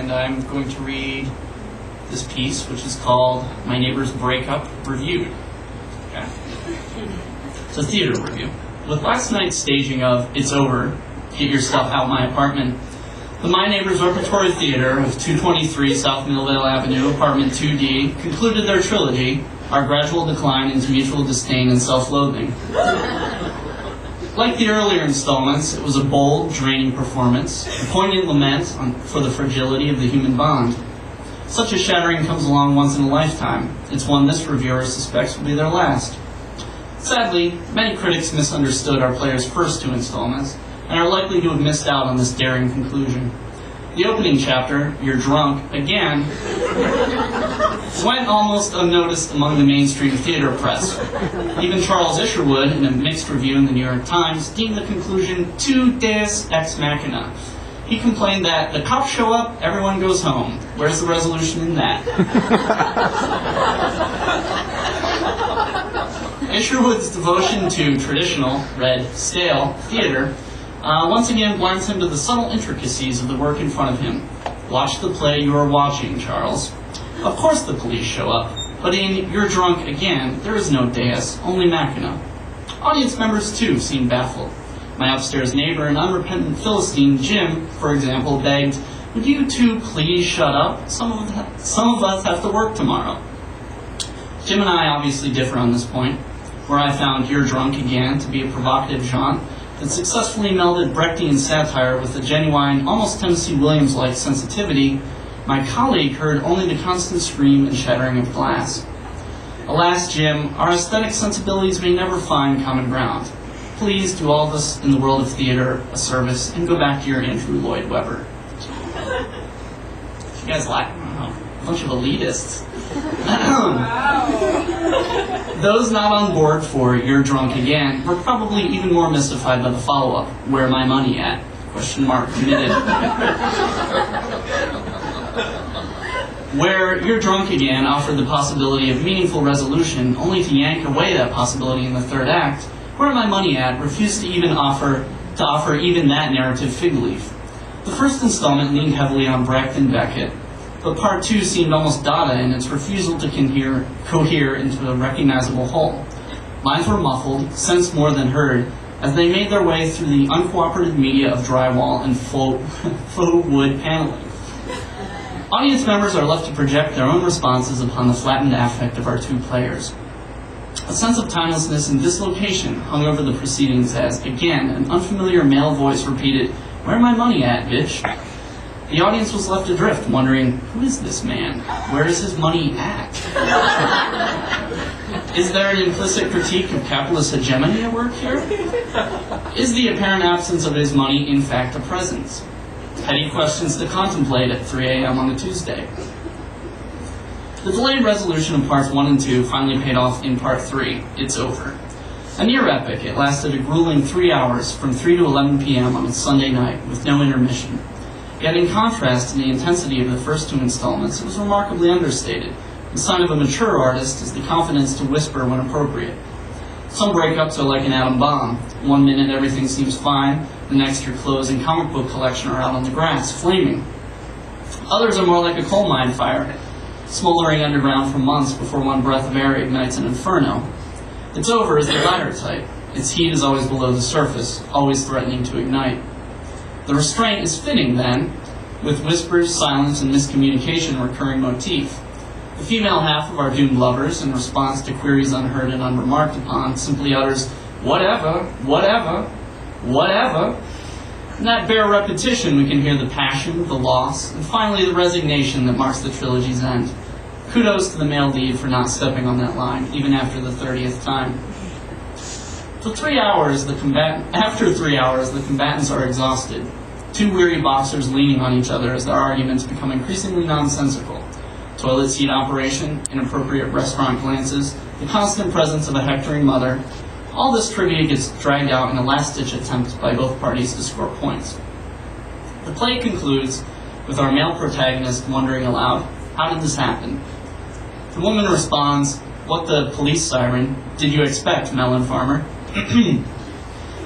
and I'm going to read this piece, which is called My Neighbor's Breakup Reviewed. Okay. It's a theater review. With last night's staging of It's Over, Get Your Stuff Out My Apartment, the My Neighbor's Repertory Theater of 223 South Millvale Avenue, Apartment 2D, concluded their trilogy, Our Gradual Decline into Mutual Disdain and Self-Loathing. Like the earlier installments, it was a bold, draining performance, a poignant lament for the fragility of the human bond. Such a shattering comes along once in a lifetime. It's one this reviewer suspects will be their last. Sadly, many critics misunderstood our players' first two installments, and are likely to have missed out on this daring conclusion. The opening chapter, You're Drunk Again, went almost unnoticed among the mainstream theater press. Even Charles Isherwood, in a mixed review in the New York Times, deemed the conclusion too deus ex machina. He complained that the cops show up, everyone goes home. Where's the resolution in that? Isherwood's devotion to traditional, red, stale theater once again blinds him to the subtle intricacies of the work in front of him. Watch the play you are watching, Charles. Of course the police show up, but in You're Drunk Again, there is no deus, only machina. Audience members, too, seem baffled. My upstairs neighbor and unrepentant Philistine, Jim, for example, begged, would you two please shut up? Some of us have to work tomorrow. Jim and I obviously differ on this point, where I found You're Drunk Again to be a provocative genre that successfully melded Brechtian satire with a genuine, almost Tennessee Williams-like sensitivity. My colleague heard only the constant scream and shattering of glass. Alas, Jim, our aesthetic sensibilities may never find common ground. Please do all of us in the world of theater a service and go back to your Andrew Lloyd Webber. You guys like, a bunch of elitists. Those not on board for You're Drunk Again were probably even more mystified by the follow-up, Where My Money At? Committed. Where You're Drunk Again offered the possibility of meaningful resolution, only to yank away that possibility in the third act, Where My Money At? Refused to even offer even that narrative fig leaf. The first installment leaned heavily on Brecht and Beckett, but part two seemed almost Dada in its refusal to cohere into a recognizable whole. Lines were muffled, sensed more than heard, as they made their way through the uncooperative media of drywall and faux wood paneling. Audience members are left to project their own responses upon the flattened affect of our two players. A sense of timelessness and dislocation hung over the proceedings as, again, an unfamiliar male voice repeated, Where my money at, bitch? The audience was left adrift, wondering, who is this man? Where is his money at? Is there an implicit critique of capitalist hegemony at work here? Is the apparent absence of his money in fact a presence? Petty questions to contemplate at 3 a.m. on a Tuesday. The delayed resolution of parts 1 and 2 finally paid off in part 3, It's Over. A near epic, it lasted a grueling 3 hours from 3 to 11 p.m. on a Sunday night with no intermission. Yet in contrast to the intensity of the first two installments, it was remarkably understated. The sign of a mature artist is the confidence to whisper when appropriate. Some breakups are like an atom bomb. 1 minute everything seems fine, the next your clothes and comic book collection are out on the grass, flaming. Others are more like a coal mine fire, smoldering underground for months before one breath of air ignites an inferno. It's Over is the latter type. Its heat is always below the surface, always threatening to ignite. The restraint is fitting, then, with whispers, silence, and miscommunication a recurring motif. The female half of our doomed lovers, in response to queries unheard and unremarked upon, simply utters, whatever, whatever, whatever. In that bare repetition, we can hear the passion, the loss, and finally the resignation that marks the trilogy's end. Kudos to the male lead for not stepping on that line, even after the 30th time. After 3 hours, the combatants are exhausted. Two weary boxers leaning on each other as their arguments become increasingly nonsensical. Toilet seat operation, inappropriate restaurant glances, the constant presence of a hectoring mother. All this trivia gets dragged out in a last-ditch attempt by both parties to score points. The play concludes with our male protagonist wondering aloud, how did this happen? The woman responds, what the police siren did you expect, melon farmer?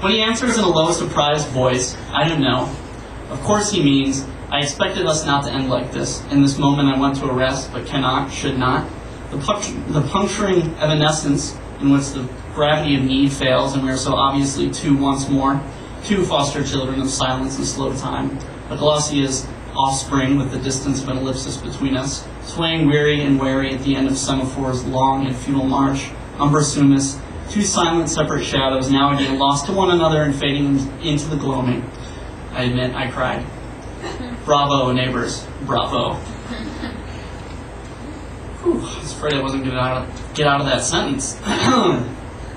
When he answers in a low, surprised voice, I don't know. Of course he means, I expected us not to end like this. In this moment I want to arrest, but cannot, should not. The puncturing evanescence in which the gravity of need fails, and we are so obviously two once more, two foster children of silence and slow time. A Glossia's offspring with the distance of an ellipsis between us, swaying weary and wary at the end of semaphore's long and futile march. Umbra sumus, two silent separate shadows, now again lost to one another and fading into the gloaming. I admit, I cried. Bravo, neighbors, bravo. Whew, I was afraid I wasn't going to get out of that sentence.